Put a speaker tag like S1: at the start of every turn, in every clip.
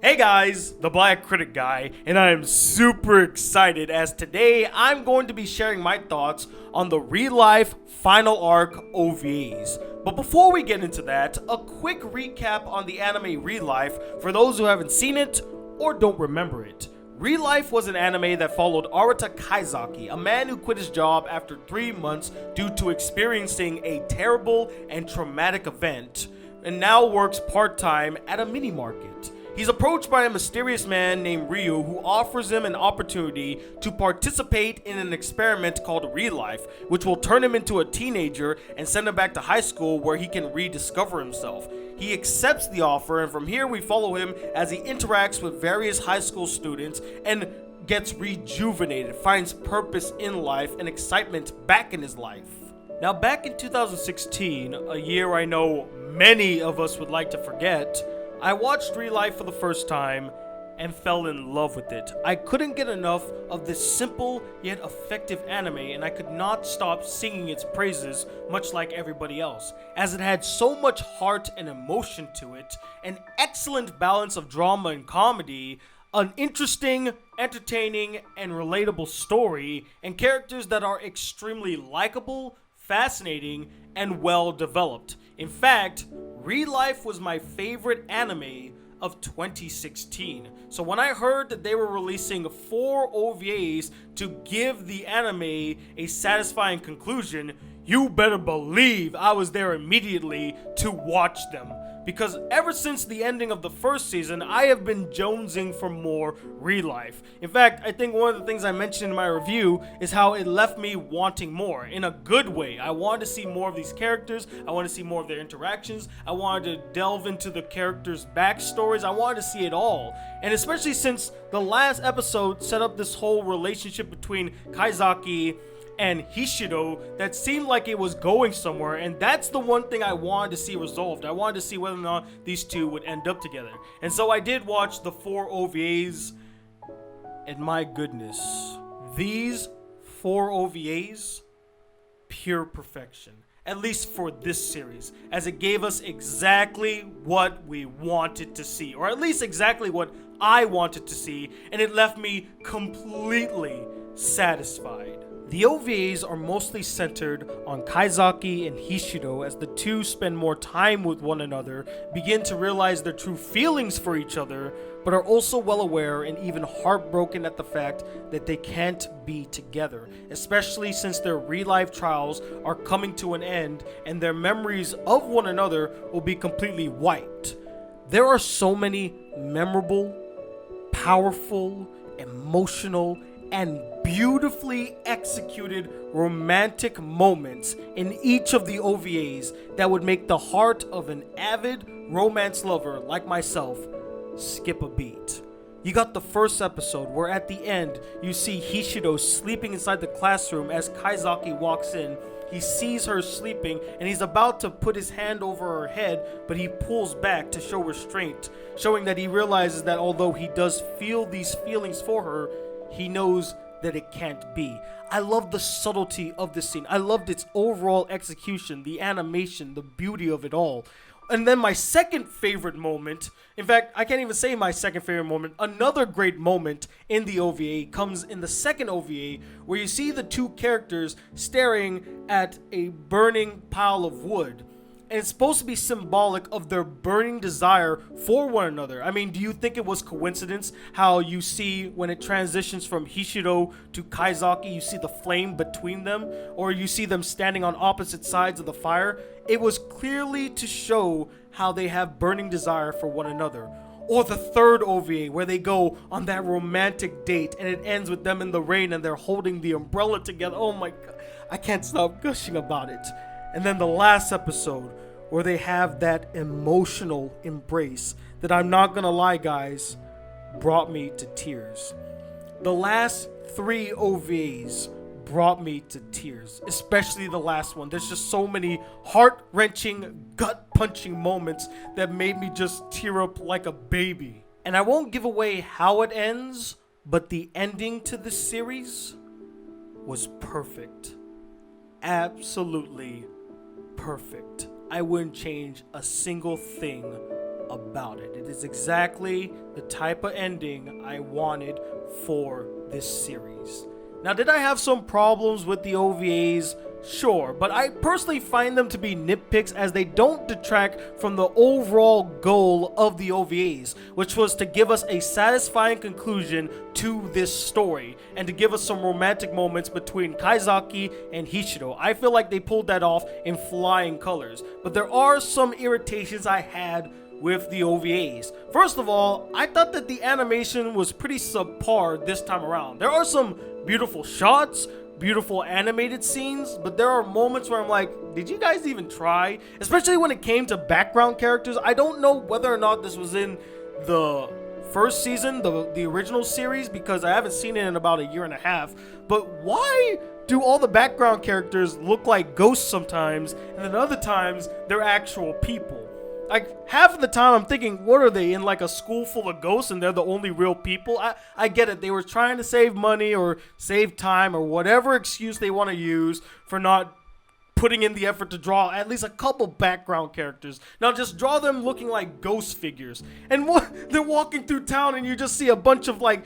S1: Hey guys, the Black Critic Guy, and I am super excited as today I'm going to be sharing my thoughts on the ReLIFE Final Arc OVAs. But before we get into that, a quick recap on the anime ReLIFE for those who haven't seen it or don't remember it. ReLIFE was an anime that followed Arata Kaizaki, a man who quit his job after 3 months due to experiencing a terrible and traumatic event, and now works part-time at a mini market. He's approached by a mysterious man named Ryu who offers him an opportunity to participate in an experiment called ReLIFE, which will turn him into a teenager and send him back to high school where he can rediscover himself. He accepts the offer, and from here we follow him as he interacts with various high school students and gets rejuvenated, finds purpose in life and excitement back in his life. Now, back in 2016, a year I know many of us would like to forget, I watched ReLIFE for the first time and fell in love with it. I couldn't get enough of this simple yet effective anime, and I could not stop singing its praises, much like everybody else, as it had so much heart and emotion to it, an excellent balance of drama and comedy, an interesting, entertaining, and relatable story, and characters that are extremely likable, fascinating, and well developed. In fact, ReLIFE was my favorite anime of 2016. So when I heard that they were releasing 4 OVAs to give the anime a satisfying conclusion, you better believe I was there immediately to watch them. Because ever since the ending of the first season, I have been jonesing for more ReLIFE. In fact, I think one of the things I mentioned in my review is how it left me wanting more, in a good way. I wanted to see more of these characters, I wanted to see more of their interactions, I wanted to delve into the characters' backstories, I wanted to see it all. And especially since the last episode set up this whole relationship between Kaizaki and Hishido that seemed like it was going somewhere, and that's the one thing I wanted to see resolved. I wanted to see whether or not these two would end up together. And so I did watch the 4 OVAs, and my goodness, these 4 OVAs, pure perfection. At least for this series, as it gave us exactly what we wanted to see, or at least exactly what I wanted to see, and it left me completely satisfied. The OVAs are mostly centered on Kaizaki and Hishido as the two spend more time with one another, begin to realize their true feelings for each other, but are also well aware and even heartbroken at the fact that they can't be together, especially since their ReLIFE trials are coming to an end and their memories of one another will be completely wiped. There are so many memorable, powerful, emotional, and beautifully executed romantic moments in each of the OVAs that would make the heart of an avid romance lover like myself skip a beat. You got the first episode where at the end you see Hishido sleeping inside the classroom as Kaizaki walks in. He sees her sleeping and he's about to put his hand over her head, but he pulls back to show restraint, showing that he realizes that although he does feel these feelings for her, he knows that it can't be. I love the subtlety of this scene. I loved its overall execution, the animation, the beauty of it all. And then my second favorite moment, in fact, I can't even say my second favorite moment, another great moment in the OVA comes in the second OVA where you see the two characters staring at a burning pile of wood. And it's supposed to be symbolic of their burning desire for one another. I mean, do you think it was coincidence how you see when it transitions from Hishido to Kaizaki, you see the flame between them, or you see them standing on opposite sides of the fire? It was clearly to show how they have burning desire for one another. Or the third OVA where they go on that romantic date and it ends with them in the rain and they're holding the umbrella together. Oh my god, I can't stop gushing about it. And then the last episode where they have that emotional embrace that, I'm not gonna lie guys, brought me to tears. The last 3 OVAs brought me to tears, especially the last one. There's just so many heart-wrenching, gut-punching moments that made me just tear up like a baby. And I won't give away how it ends, but the ending to this series was perfect. Absolutely perfect. I wouldn't change a single thing about it. It is exactly the type of ending I wanted for this series. Now, did I have some problems with the OVAs? Sure, but I personally find them to be nitpicks as they don't detract from the overall goal of the OVAs, which was to give us a satisfying conclusion to this story and to give us some romantic moments between Kaizaki and Hishido. I feel like they pulled that off in flying colors, but there are some irritations I had with the OVAs. First of all, I thought that the animation was pretty subpar this time around. There are some beautiful shots, beautiful animated scenes, but there are moments where I'm like, did you guys even try? Especially when it came to background characters. I don't know whether or not this was in the first season, the original series, because I haven't seen it in about a year and a half, but why do all the background characters look like ghosts sometimes, and then other times they're actual people? Like, half of the time I'm thinking, what are they, in like a school full of ghosts and they're the only real people? I get it. They were trying to save money or save time or whatever excuse they want to use for not putting in the effort to draw at least a couple background characters. Now just draw them looking like ghost figures. And they're walking through town and you just see a bunch of like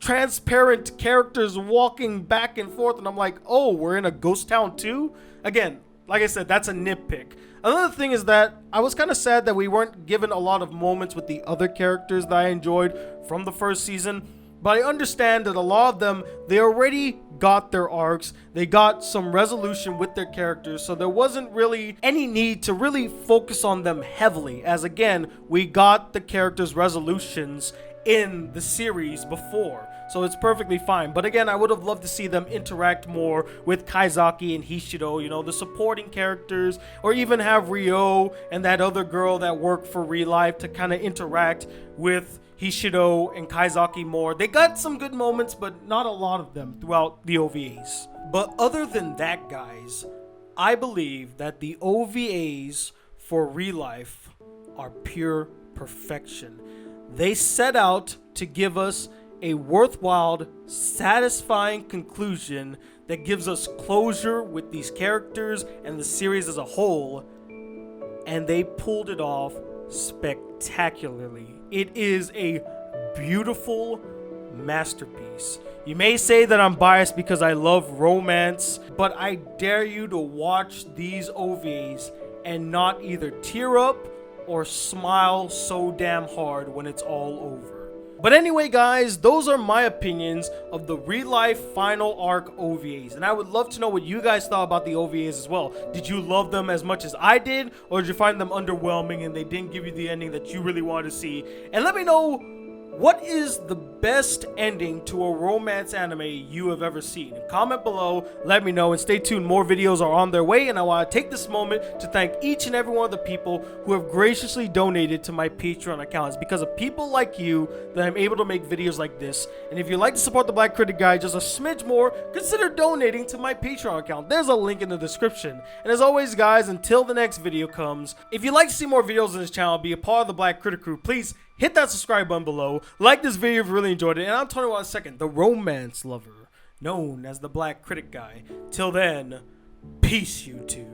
S1: transparent characters walking back and forth. And I'm like, oh, we're in a ghost town too? Again, like I said, that's a nitpick. Another thing is that I was kind of sad that we weren't given a lot of moments with the other characters that I enjoyed from the first season. But I understand that a lot of them, they already got their arcs. They got some resolution with their characters. So there wasn't really any need to really focus on them heavily. As again, we got the characters' resolutions in the series before. So it's perfectly fine. But again, I would have loved to see them interact more with Kaizaki and Hishido, you know, the supporting characters, or even have Ryo and that other girl that worked for ReLIFE to kind of interact with Hishido and Kaizaki more. They got some good moments, but not a lot of them throughout the OVAs. But other than that, guys, I believe that the OVAs for ReLIFE are pure perfection. They set out to give us a worthwhile, satisfying conclusion that gives us closure with these characters and the series as a whole, and they pulled it off spectacularly. It is a beautiful masterpiece. You may say that I'm biased because I love romance, but I dare you to watch these OVAs and not either tear up or smile so damn hard when it's all over. But anyway, guys, those are my opinions of the ReLIFE Final Arc OVAs. And I would love to know what you guys thought about the OVAs as well. Did you love them as much as I did? Or did you find them underwhelming and they didn't give you the ending that you really wanted to see? And let me know, what is the best ending to a romance anime you have ever seen? Comment below, let me know, and stay tuned. More videos are on their way, and I want to take this moment to thank each and every one of the people who have graciously donated to my Patreon account. It's because of people like you that I'm able to make videos like this. And if you'd like to support the Black Critic Guy just a smidge more, consider donating to my Patreon account. There's a link in the description. And as always, guys, until the next video comes, if you'd like to see more videos on this channel, be a part of the Black Critic Crew, please hit that subscribe button below, like this video if you really enjoyed it, and I'm Tony Watt II, the romance lover, known as the Black Critic Guy. Till then, peace, you two.